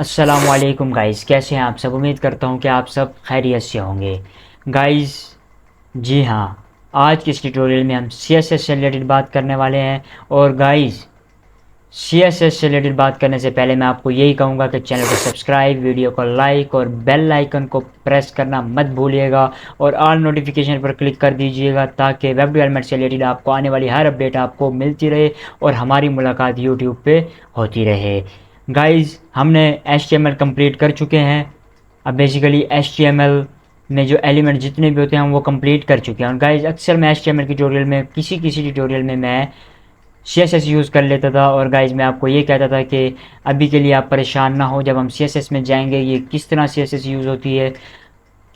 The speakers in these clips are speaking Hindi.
अस्सलामुअलैकुम गाइस, कैसे हैं आप सब। उम्मीद करता हूं कि आप सब खैरियत से होंगे गाइस। जी हाँ, आज के इस ट्यूटोरियल में हम CSS से रिलेटेड बात करने वाले हैं। और गाइस, CSS से रिलेटेड बात करने से पहले मैं आपको यही कहूँगा कि चैनल को सब्सक्राइब, वीडियो को लाइक और बेल आइकन को प्रेस करना मत भूलिएगा। और ऑल नोटिफिकेशन पर क्लिक कर दीजिएगा ताकि वेब डेवलपमेंट से रिलेटेड आपको आने वाली हर अपडेट आपको मिलती रहे और हमारी मुलाकात यूट्यूब पे होती रहे। गाइस, हमने HTML कंप्लीट कर चुके हैं। अब बेसिकली HTML में जो एलिमेंट जितने भी होते हैं हम वो कंप्लीट कर चुके हैं। और गाइस, अक्सर मैं HTML की ट्यूटोरियल में किसी किसी ट्यूटोरियल में मैं CSS यूज़ कर लेता था। और गाइज, मैं आपको ये कहता था कि अभी के लिए आप परेशान ना हो, जब हम CSS में जाएंगे ये किस तरह CSS यूज़ होती है,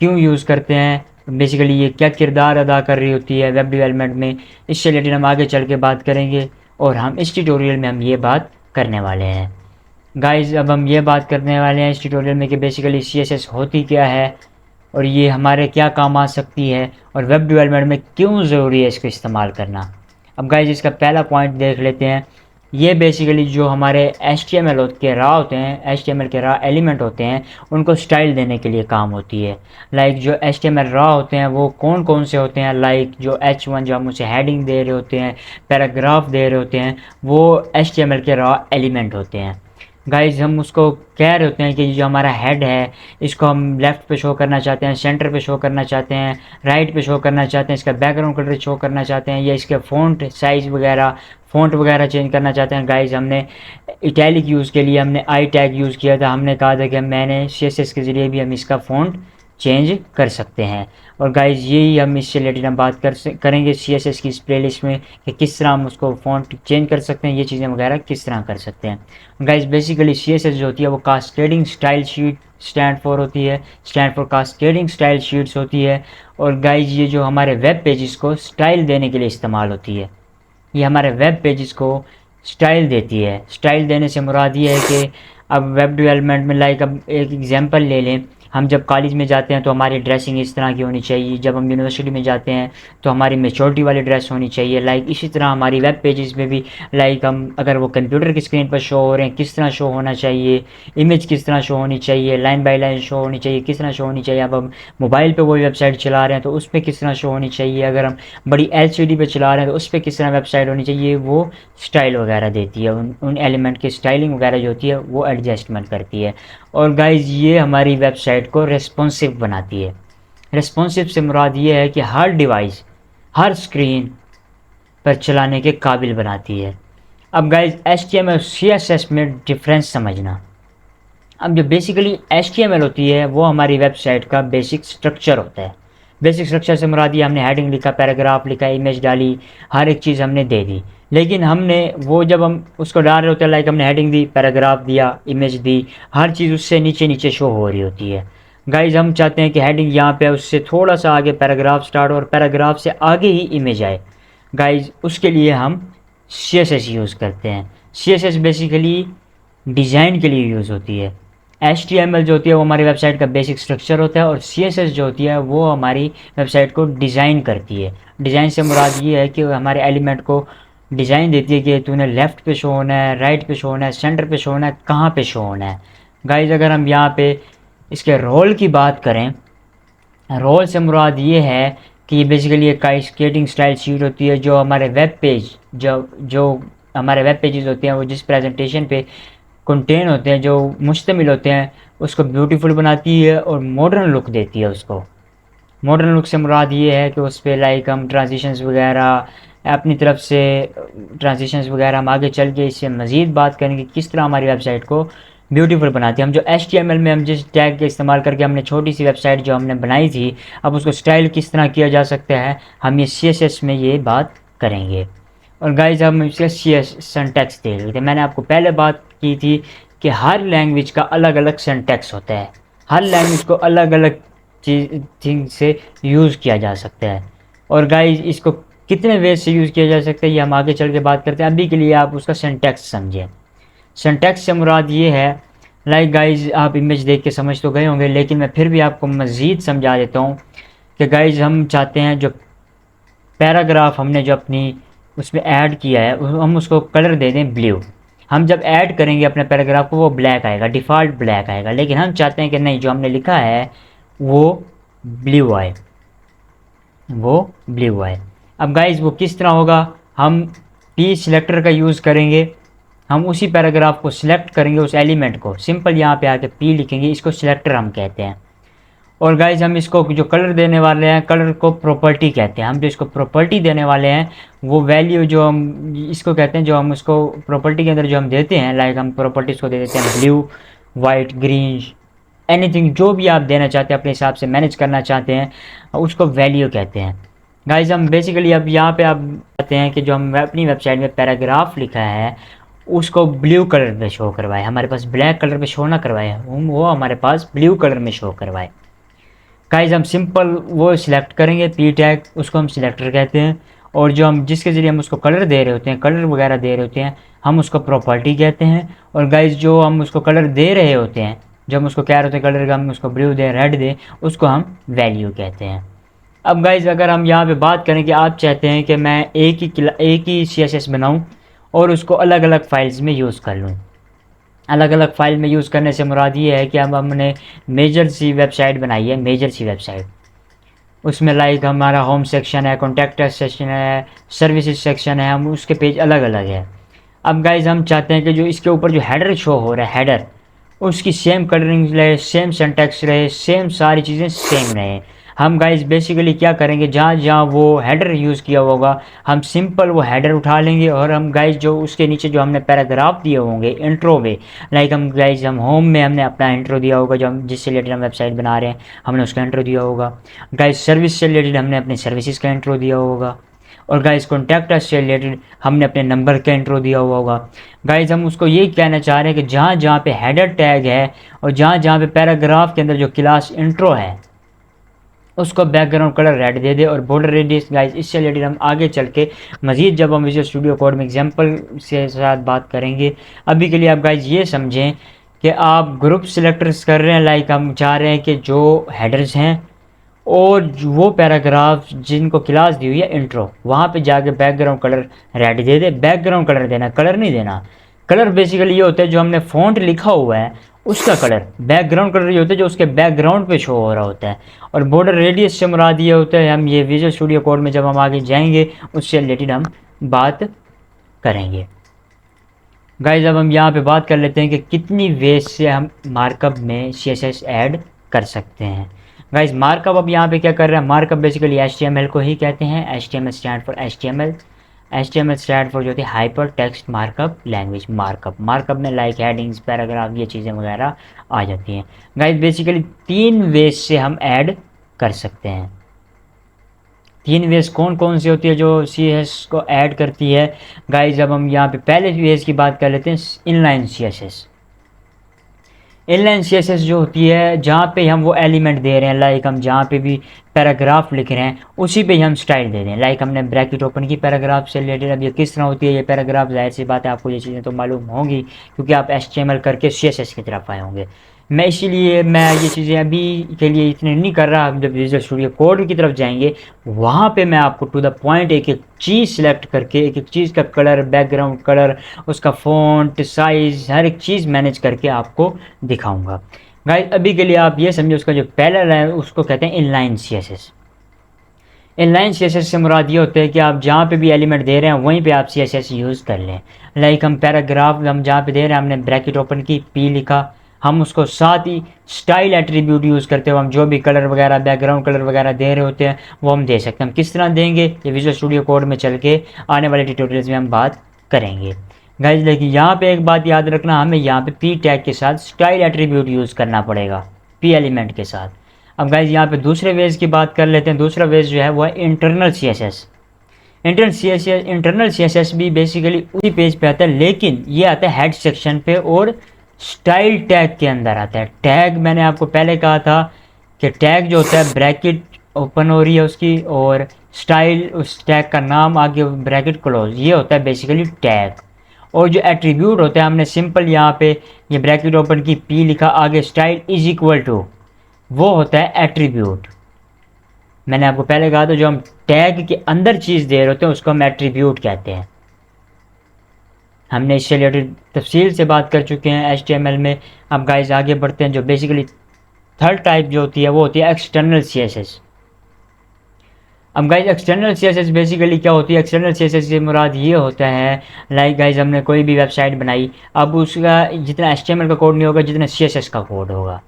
क्यों यूज़ करते हैं, बेसिकली ये क्या किरदार अदा कर रही होती है वेब डेवलपमेंट में, इससे रिलेटेड हम आगे चल के बात करेंगे। और हम इस ट्यूटोरियल में हम ये बात करने वाले हैं। गाइज, अब हम ये बात करने वाले हैं इस ट्यूटोरियल में कि बेसिकली CSS होती क्या है और ये हमारे क्या काम आ सकती है और वेब डेवलपमेंट में क्यों ज़रूरी है इसको इस्तेमाल करना। अब गाइज, इसका पहला पॉइंट देख लेते हैं। ये बेसिकली जो हमारे HTML के रॉ होते हैं, HTML के रॉ एलिमेंट होते हैं, उनको स्टाइल देने के लिए काम होती है। लाइक जो HTML रॉ होते हैं वो कौन कौन से होते हैं, लाइक जो H1 जो हम उसे हेडिंग दे रहे होते हैं, पैराग्राफ दे रहे होते हैं, वो HTML के रॉ एलिमेंट होते हैं। गाइज, हम उसको कह रहे होते हैं कि जो हमारा हेड है इसको हम लेफ़्ट पे शो करना चाहते हैं, सेंटर पे शो करना चाहते हैं, राइट पे शो करना चाहते हैं, इसका बैकग्राउंड कलर शो करना चाहते हैं, या इसके फ़ॉन्ट वगैरह चेंज करना चाहते हैं। गाइज, हमने इटैलिक यूज़ के लिए हमने आई टैग यूज़ किया था। हमने कहा था कि मैंने CSS के ज़रिए भी हम इसका फ़ॉन्ट चेंज कर सकते हैं। और गाइज, यही हम इससे रिलेटेड हम बात करेंगे CSS की इस प्लेलिस्ट में कि किस तरह हम उसको फ़ॉन्ट चेंज कर सकते हैं, ये चीज़ें वगैरह किस तरह कर सकते हैं। गाइज, बेसिकली CSS जो होती है वो cascading style sheet stand for होती है, stand for cascading style sheets होती है। और गाइज, ये जो हमारे वेब पेजेस को स्टाइल देने के लिए इस्तेमाल होती है। ये हमारे वेब पेजेस को स्टाइल देती है। स्टाइल देने से मुराद ये है कि अब वेब डेवलपमेंट में, लाइक अब एक एग्जांपल ले लें, हम जब कॉलेज में जाते हैं तो हमारी ड्रेसिंग इस तरह की होनी चाहिए, जब हम यूनिवर्सिटी में जाते हैं तो हमारी मेचोरिटी वाली ड्रेस होनी चाहिए। लाइक इसी तरह हमारी वेब पेजेस में भी, लाइक हम अगर वो कंप्यूटर की स्क्रीन पर शो हो रहे हैं किस तरह शो होना चाहिए, इमेज किस तरह शो होनी चाहिए, लाइन बाय लाइन शो होनी चाहिए, किस तरह शो होनी चाहिए। अब हम मोबाइल पे वही वेबसाइट चला रहे हैं तो उस पर किस तरह शो होनी चाहिए, अगर हम बड़ी LCD पे चला रहे हैं तो उस पर किस तरह वेबसाइट होनी चाहिए, वो स्टाइल वगैरह देती है। उन एलिमेंट की स्टाइलिंग वगैरह जो होती है वो एडजस्टमेंट करती है। और गाइज, ये हमारी वेबसाइट को रिस्पॉन्सिव बनाती है। रिस्पॉन्सिव से मुराद ये है कि हर डिवाइस, हर स्क्रीन पर चलाने के काबिल बनाती है। अब गाइज, HTML और CSS में डिफरेंस समझना। अब जो बेसिकली HTML होती है वो हमारी वेबसाइट का बेसिक स्ट्रक्चर होता है। बेसिक स्ट्रक्चर से मुराद ये हमने हेडिंग लिखा, पैराग्राफ लिखा, इमेज डाली, हर एक चीज़ हमने दे दी। लेकिन हमने वो जब हम उसको डाल रहे होते हैं, लाइक हमने हेडिंग दी, पैराग्राफ दिया, इमेज दी, हर चीज़ उससे नीचे नीचे शो हो रही होती है। गाइज, हम चाहते हैं कि हेडिंग यहाँ पे उससे थोड़ा सा आगे पैराग्राफ स्टार्ट और पैराग्राफ से आगे ही इमेज आए। गाइज, उसके लिए हम CSS यूज़ करते हैं। CSS बेसिकली डिज़ाइन के लिए यूज़ होती है। HTML जो होती है वो हमारी वेबसाइट का बेसिक स्ट्रक्चर होता है और CSS जो होती है वो हमारी वेबसाइट को डिज़ाइन करती है। डिज़ाइन से मुराद ये है कि हमारे एलिमेंट को डिज़ाइन देती है कि तूने लेफ़्ट पे शो होना है, राइट पे शो होना है, सेंटर पे शो होना है, कहाँ पे शो होना है। गाइज, अगर हम यहाँ पे इसके रोल की बात करें, रोल से मुराद ये है कि ये बेसिकली एक कास्केडिंग स्टाइल शीट होती है जो हमारे वेब पेज, जो जो हमारे वेब पेजेस होते हैं वो जिस प्रेजेंटेशन पे कंटेन होते हैं, जो मुश्तमिल होते हैं, उसको ब्यूटीफुल बनाती है और मॉडर्न लुक देती है उसको। मॉडर्न लुक से मुराद ये है कि उस पर लाइक हम ट्रांजिशंस वगैरह अपनी तरफ से, ट्रांजिशंस वगैरह हम आगे चल के इससे मज़ीद बात करेंगे किस तरह हमारी वेबसाइट को ब्यूटीफुल बनाती है। हम जो HTML में हम जिस टैग का इस्तेमाल करके हमने छोटी सी वेबसाइट जो हमने बनाई थी, अब उसको स्टाइल किस तरह किया जा सकता है, हम ये CSS में ये बात करेंगे। और गाइज, हम इसका सिंटैक्स देख लेते हैं। मैंने आपको पहले बात की थी कि हर लैंग्वेज का अलग अलग सिंटैक्स होता है। हर लैंग्वेज को अलग अलग चीज थिंग से यूज़ किया जा सकता है। और गाइज, इसको कितने वे से यूज़ किया जा सकता है ये हम आगे चल के बात करते हैं। अभी के लिए आप उसका सिंटैक्स समझें। सिंटैक्स से मुराद ये है, लाइक गाइज, आप इमेज देख के समझ तो गए होंगे लेकिन मैं फिर भी आपको मज़ीद समझा देता हूँ कि गाइज, हम चाहते हैं जो पैराग्राफ हमने जो अपनी उसमें ऐड किया है हम उसको कलर दे दें ब्लू। हम जब ऐड करेंगे अपने पैराग्राफ को वो ब्लैक आएगा, डिफ़ॉल्ट ब्लैक आएगा, लेकिन हम चाहते हैं कि नहीं, जो हमने लिखा है वो ब्लू आए, वो ब्लू आए। अब गाइज वो किस तरह होगा, हम पी सिलेक्टर का यूज़ करेंगे, हम उसी पैराग्राफ को सिलेक्ट करेंगे, उस एलिमेंट को सिंपल यहाँ पे आके पी लिखेंगे, इसको सिलेक्टर हम कहते हैं। और गाइज हम इसको जो कलर देने वाले हैं, कलर को प्रॉपर्टी कहते हैं। हम जो इसको प्रॉपर्टी देने वाले हैं वो वैल्यू जो हम इसको कहते हैं, जो हम उसको प्रॉपर्टी के अंदर जो हम देते हैं, लाइक हम प्रॉपर्टीज़ को दे देते हैं ब्लू, वाइट, ग्रीन, एनीथिंग जो भी आप देना चाहते हैं, अपने हिसाब से मैनेज करना चाहते हैं, उसको वैल्यू कहते हैं। गाइज हम बेसिकली अब यहाँ पे आप कहते हैं कि जो हम अपनी वेबसाइट में पैराग्राफ लिखा है उसको ब्लू कलर में शो करवाए, हमारे पास ब्लैक कलर में शो ना करवाए, वो हमारे पास ब्लू कलर में शो करवाए। गाइज हम सिंपल वो सिलेक्ट करेंगे पी टैग, उसको हम सिलेक्टर कहते हैं, और जो हम जिसके ज़रिए हम उसको कलर दे रहे होते हैं, कलर वगैरह दे रहे होते हैं, हम उसको प्रॉपर्टी कहते हैं। और गाइज जो हम उसको कलर दे रहे होते हैं, जो हम उसको कह रहे होते हैं कलर का, हम उसको ब्लू दें, रेड दें, उसको हम वैल्यू कहते हैं। अब गाइज अगर हम यहाँ पे बात करें कि आप चाहते हैं कि मैं एक ही CSS बनाऊँ और उसको अलग अलग फाइल्स में यूज़ कर लूँ, अलग अलग फाइल में यूज़ करने से मुराद ये है कि अब हमने मेजर सी वेबसाइट बनाई है, मेजर सी वेबसाइट, उसमें लाइक हमारा होम सेक्शन है, कॉन्टैक्ट सेक्शन है, सर्विसेज सेक्शन है, हम उसके पेज अलग अलग है। अब गाइज हम चाहते हैं कि जो इसके ऊपर जो हेडर शो हो रहा है, हेडर उसकी सेम कलरिंग रहे, सेम सिंटैक्स रहे, सेम सारी चीज़ें सेम रहे। हम गाइज बेसिकली क्या करेंगे, जहाँ जहाँ वो हेडर यूज़ किया होगा हम सिंपल वो हेडर उठा लेंगे, और हम गाइज जो उसके नीचे जो हमने पैराग्राफ दिए होंगे इंट्रो में, लाइक हम गाइज हम होम में हमने अपना इंट्रो दिया होगा, जो हम जिससे रिलेटेड हम वेबसाइट बना रहे हैं हमने उसका इंट्रो दिया होगा। गाइज सर्विस से रिलेटेड हमने अपने सर्विसेज का इंट्रो दिया होगा, और गाइज कॉन्टैक्ट अस से रिलेटेड हमने अपने नंबर का इंट्रो दिया हुआ होगा। गाइज हम उसको यही कहना चाह रहे हैं कि जहाँ जहाँ पे हेडर टैग है और जहाँ जहाँ पे पैराग्राफ के अंदर जो क्लास इंट्रो है उसको बैकग्राउंड कलर रेड दे दे, और बॉर्डर रेडियस गाइज इससे रिलेटेड हम आगे चल के मज़ीद जब हम विजुअल स्टूडियो कोड में एग्जांपल से साथ बात करेंगे। अभी के लिए आप गाइज ये समझें कि आप ग्रुप सिलेक्टर्स कर रहे हैं, लाइक हम चाह रहे हैं कि जो हेडर्स हैं और वो पैराग्राफ जिनको क्लास दी हुई है इंट्रो, वहाँ पे जाके बैकग्राउंड कलर रेड दे दे। बैकग्राउंड कलर देना, कलर नहीं देना। कलर बेसिकली ये होता है जो हमने फ़ॉन्ट लिखा हुआ है उसका कलर, बैकग्राउंड कलर ये होता है जो उसके बैकग्राउंड पे शो हो रहा होता है। और बॉर्डर रेडियस से मुराद ये होता है, हम ये विजुअल स्टूडियो कोड में जब हम आगे जाएंगे उससे रिलेटेड हम बात करेंगे। गाइज अब हम यहाँ पे बात कर लेते हैं कि कितनी वेज से हम मार्कअप में CSS ऐड कर सकते हैं। गाइज मार्कअप अब यहाँ पे क्या कर रहे हैं, मार्कअप बेसिकली HTML को ही कहते हैं। HTML stand for HTML, HTML stand for जो होती है hyper text markup language. Markup में लाइक हेडिंग्स, पैराग्राफ, ये चीज़ें वगैरह आ जाती हैं। गाइज बेसिकली 3 वेज से हम ऐड कर सकते हैं। 3 वेज कौन कौन सी होती है जो CSS को ऐड करती है। गाइज जब हम यहाँ पे पहले वेज की बात कर लेते हैं, इनलाइन CSS। इनलाइन CSS जो होती है जहाँ पे हम वो एलिमेंट दे रहे हैं, लाइक हम जहाँ पे भी पैराग्राफ लिख रहे हैं उसी पे ही हम स्टाइल दे दें। लाइक हमने ब्रैकेट ओपन की पैराग्राफ से रिलेटेड, अब ये किस तरह होती है ये पैराग्राफ, जाहिर सी बात है आपको ये चीज़ें तो मालूम होंगी क्योंकि आप HTML करके CSS की तरफ आए होंगे। मैं इसीलिए मैं ये चीज़ें अभी के लिए इतने नहीं कर रहा। जब विजुअल स्टूडियो कोड की तरफ जाएंगे वहाँ पे मैं आपको टू द पॉइंट एक एक चीज़ सिलेक्ट करके, एक एक चीज़ का कलर, बैकग्राउंड कलर, उसका फ़ॉन्ट साइज़, हर एक चीज़ मैनेज करके आपको दिखाऊंगा। गाइस अभी के लिए आप ये समझिए उसका जो पहला है उसको कहते हैं इनलाइन CSS। इनलाइन CSS से मुराद ये होता है कि आप जहाँ पे भी एलिमेंट दे रहे हैं वहीं पे आप CSS यूज़ कर लें। लाइक हम पैराग्राफ हम जहाँ पे दे रहे हैं, हमने ब्रैकेट ओपन की, पी लिखा, हम उसको साथ ही स्टाइल एट्रीब्यूट यूज़ करते हुए हम जो भी कलर वगैरह, बैकग्राउंड कलर वगैरह दे रहे होते हैं वो हम दे सकते हैं। हम किस तरह देंगे ये विजुअल स्टूडियो कोड में चल के आने वाले ट्यूटोरियल्स में हम बात करेंगे। गाइज लेकिन यहाँ पे एक बात याद रखना, हमें यहाँ पे पी टैग के साथ स्टाइल एट्रीब्यूट यूज़ करना पड़ेगा, पी एलिमेंट के साथ। अब गाइज यहाँ पे दूसरे वेज की बात कर लेते हैं। दूसरा वेज जो है वो है इंटरनल CSS। इंटरनल CSS भी बेसिकली उसी पेज पे आता है, लेकिन ये आता है हेड सेक्शन पे और स्टाइल टैग के अंदर आता है। टैग मैंने आपको पहले कहा था कि टैग जो होता है ब्रैकेट ओपन हो रही है उसकी, और स्टाइल उस टैग का नाम आगे ब्रैकेट क्लोज, ये होता है बेसिकली टैग। और जो एट्रीब्यूट होता है हमने सिंपल यहाँ पे ये ब्रैकेट ओपन की, पी लिखा, आगे स्टाइल इज इक्वल टू, वो होता है एट्रीब्यूट। मैंने आपको पहले कहा था जो हम टैग के अंदर चीज़ दे रहे होते हैं उसको हम एट्रीब्यूट कहते हैं। हमने इससे रिलेटेड तफसील से बात कर चुके हैं HTML में। अब गाइस आगे बढ़ते हैं। जो बेसिकली थर्ड टाइप जो होती है वो होती है एक्सटर्नल CSS। अब गाइस एक्सटर्नल CSS बेसिकली क्या होती है? एक्सटर्नल CSS से मुराद ये होता है, लाइक गाइस हमने कोई भी वेबसाइट बनाई, अब उसका जितना HTML का कोड नहीं होगा जितना CSS का कोड होगा।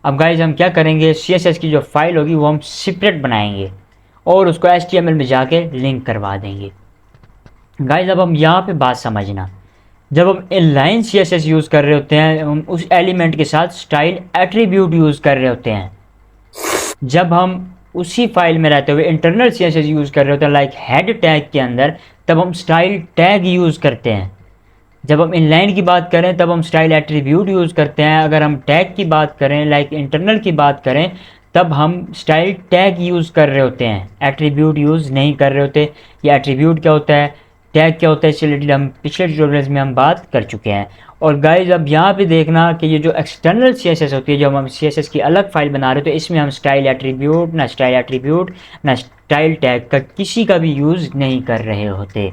अब गाइस हम क्या करेंगे, CSS की जो फाइल होगी वो हम सेपरेट बनाएंगे और उसको HTML में जाके लिंक करवा देंगे। गाइस अब हम यहाँ पे बात समझना, जब हम इनलाइन CSS यूज़ कर रहे होते हैं हम उस एलिमेंट के साथ स्टाइल एट्रीब्यूट यूज़ कर रहे होते हैं। जब हम उसी फाइल में रहते हुए इंटरनल CSS यूज़ कर रहे होते हैं लाइक हेड टैग के अंदर, तब हम स्टाइल टैग यूज़ करते हैं। जब हम इनलाइन की बात करें तब हम स्टाइल एट्रीब्यूट यूज़ करते हैं। अगर हम टैग की बात करें लाइक इंटरनल की बात करें तब हम स्टाइल टैग यूज़ कर रहे होते हैं, एट्रीब्यूट यूज़ नहीं कर रहे होते। ये एट्रीब्यूट क्या होता है, टैग क्या होता है, इससे रिलेटेड हम पिछले ट्यूटोरियल्स में हम बात कर चुके हैं। और गाइज अब यहाँ पे देखना कि ये जो एक्सटर्नल CSS होती है, जब हम CSS की अलग फाइल बना रहे हो तो इसमें हम स्टाइल एट्रीब्यूट ना स्टाइल टैग का किसी का भी यूज़ नहीं कर रहे होते।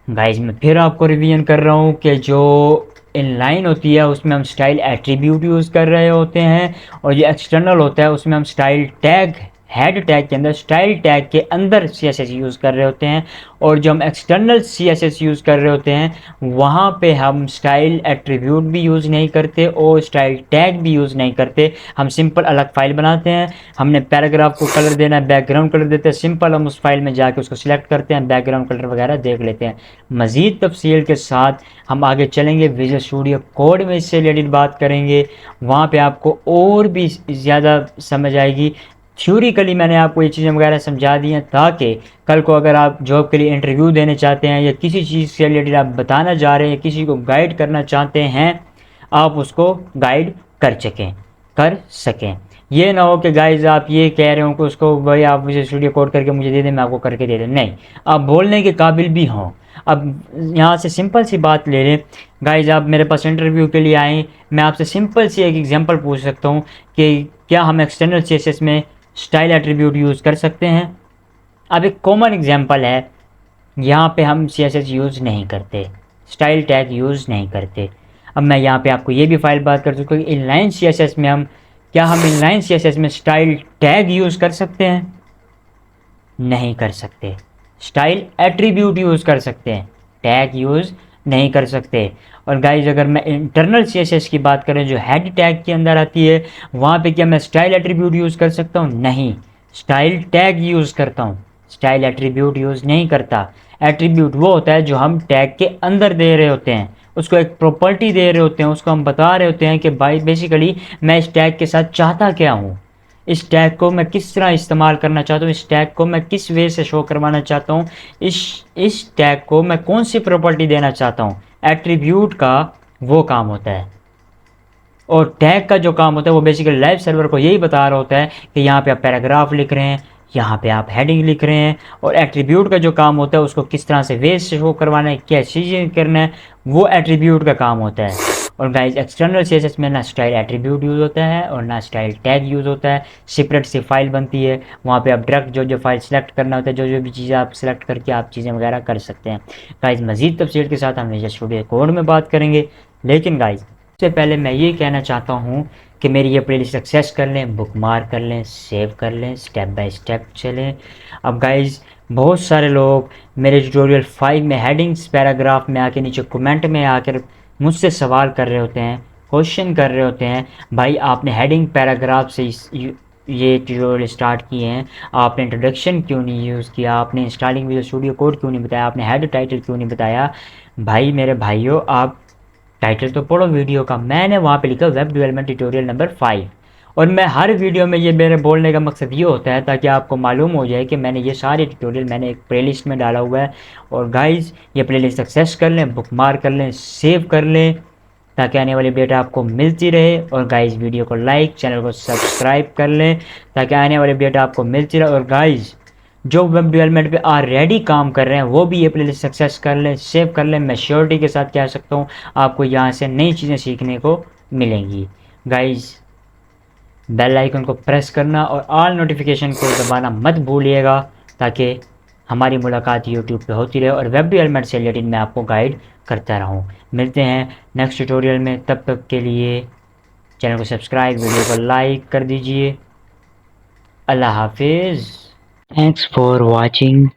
गाइज मैं फिर आपको रिवीजन कर रहा हूँ कि जो इनलाइन होती है उसमें हम स्टाइल एट्रीब्यूट यूज़ कर रहे होते हैं, और जो एक्सटर्नल होता है उसमें हम स्टाइल टैग, हेड टैग के अंदर स्टाइल टैग के अंदर CSS यूज़ कर रहे होते हैं। और जो हम एक्सटर्नल CSS यूज़ कर रहे होते हैं वहाँ पे हम स्टाइल एट्रीब्यूट भी यूज़ नहीं करते और स्टाइल टैग भी यूज़ नहीं करते। हम सिंपल अलग फाइल बनाते हैं, हमने पैराग्राफ को कलर देना है, बैकग्राउंड कलर देते हैं, सिंपल हम उस फाइल में जाके उसको सिलेक्ट करते हैं, बैकग्राउंड कलर वगैरह देख लेते हैं। मज़ीद तफसील के साथ हम आगे चलेंगे, विजुअल स्टूडियो कोड में इससे रिलेटेड बात करेंगे, वहाँ पे आपको और भी ज़्यादा समझ आएगी। थ्योरिकली मैंने आपको ये चीज़ें वगैरह समझा दी हैं ताकि कल को अगर आप जॉब के लिए इंटरव्यू देने चाहते हैं या किसी चीज़ से रिलेटेड आप बताना जा रहे हैं, किसी को गाइड करना चाहते हैं, आप उसको गाइड कर सकें। ये ना हो कि गाइज आप ये कह रहे हो कि उसको भाई आप मुझे स्टूडियो कोड करके मुझे दे दें, मैं आपको करके दे दूँ, नहीं, आप बोलने के काबिल भी हों। अब यहाँ से सिंपल सी बात ले लें गाइज, आप मेरे पास इंटरव्यू के लिए आए, मैं आपसे सिंपल सी एक एग्जांपल पूछ सकता हूँ कि क्या हम एक्सटर्नल CSS में स्टाइल एट्रीब्यूट यूज़ कर सकते हैं। अब एक कॉमन एग्जांपल है, यहाँ पे हम CSS यूज़ नहीं करते, स्टाइल टैग यूज़ नहीं करते। अब मैं यहाँ पे आपको ये भी फाइल बात कर चुका हूँ कि इनलाइन CSS में हम इनलाइन CSS में स्टाइल टैग यूज़ कर सकते हैं? नहीं कर सकते। स्टाइल एट्रीब्यूट यूज़ कर सकते हैं, टैग यूज़ नहीं कर सकते। और गाइज अगर मैं इंटरनल CSS की बात करें जो हेड टैग के अंदर आती है, वहाँ पे क्या मैं स्टाइल एट्रीब्यूट यूज़ कर सकता हूँ? नहीं, स्टाइल टैग यूज़ करता हूँ, स्टाइल एट्रीब्यूट यूज़ नहीं करता। एट्रीब्यूट वो होता है जो हम टैग के अंदर दे रहे होते हैं, उसको एक प्रॉपर्टी दे रहे होते हैं, उसको हम बता रहे होते हैं कि भाई बेसिकली मैं इस टैग के साथ चाहता क्या हूँ, इस टैग को मैं किस तरह इस्तेमाल करना चाहता हूँ, इस टैग को मैं किस वे से शो करवाना चाहता हूँ, इस टैग को मैं कौन सी प्रॉपर्टी देना चाहता हूँ। एट्रीब्यूट का वो काम होता है, और टैग का जो काम होता है वो बेसिकली लाइव सर्वर को यही बता रहा होता है कि यहाँ पे आप पैराग्राफ लिख रहे हैं, यहाँ पे आप हेडिंग लिख रहे हैं। और एट्रीब्यूट का जो काम होता है उसको किस तरह से वे से शो करवाना है, क्या चीज़ें करना है, वो एट्रीब्यूट का काम होता है। और गाइज एक्सटर्नल CSS में ना स्टाइल एट्रीब्यूट यूज़ होता है और ना स्टाइल टैग यूज़ होता है। सेपरेट सी फाइल बनती है, वहाँ पे आप डायरेक्ट जो फाइल सेलेक्ट करना होता है, जो भी चीज़ें आप सेलेक्ट करके आप चीज़ें वगैरह कर सकते हैं। गाइज मज़ीद तफसील के साथ हम विजुअल स्टूडियो कोड में बात करेंगे, लेकिन गाइज सबसे पहले मैं ये कहना चाहता हूँ कि मेरी ये प्लेलिस्ट एक्सेस कर लें, बुकमार्क कर लें, सेव कर लें, स्टेप बाय स्टेप चलें। अब गाइज बहुत सारे लोग मेरे ट्यूटोरियल 5 में हेडिंग्स पैराग्राफ में आके नीचे कमेंट में आकर मुझसे सवाल कर रहे होते हैं, क्वेश्चन कर रहे होते हैं, भाई आपने हेडिंग पैराग्राफ से ये ट्यूटोरियल स्टार्ट किए हैं, आपने इंट्रोडक्शन क्यों नहीं यूज़ किया, आपने इंस्टॉलिंग विजुअल स्टूडियो कोड क्यों नहीं बताया, आपने हेड टाइटल क्यों नहीं बताया। भाई मेरे भाइयों, आप टाइटल तो पढ़ो वीडियो का, मैंने वहाँ पे लिखा वेब डेवलपमेंट ट्यूटोरियल नंबर 5। और मैं हर वीडियो में ये मेरे बोलने का मकसद ये होता है ताकि आपको मालूम हो जाए कि मैंने ये सारे ट्यूटोरियल मैंने एक प्लेलिस्ट में डाला हुआ है। और गाइस ये प्लेलिस्ट एक्सेस कर लें, बुकमार्क कर लें, सेव कर लें, ताकि आने वाली अपडेट आपको मिलती रहे। और गाइस वीडियो को लाइक, चैनल को सब्सक्राइब कर लें ताकि आने वाली अपडेट आपको मिलती रहे। और गाइस जो वेब डेवलपमेंट पे ऑलरेडी काम कर रहे हैं वो भी ये प्लेलिस्ट सक्सेस कर लें, सेव कर लें। मैं श्योरिटी के साथ कह सकता हूँ आपको यहाँ से नई चीज़ें सीखने को मिलेंगी। गाइस बेल आइकन को प्रेस करना और ऑल नोटिफिकेशन को दबाना मत भूलिएगा ताकि हमारी मुलाकात यूट्यूब पे होती रहे और वेब डेवलपमेंट से रिलेटेड मैं आपको गाइड करता रहूँ। मिलते हैं नेक्स्ट ट्यूटोरियल में, तब तक के लिए चैनल को सब्सक्राइब, वीडियो को लाइक कर दीजिए। अल्लाह हाफिज़। Thanks for watching.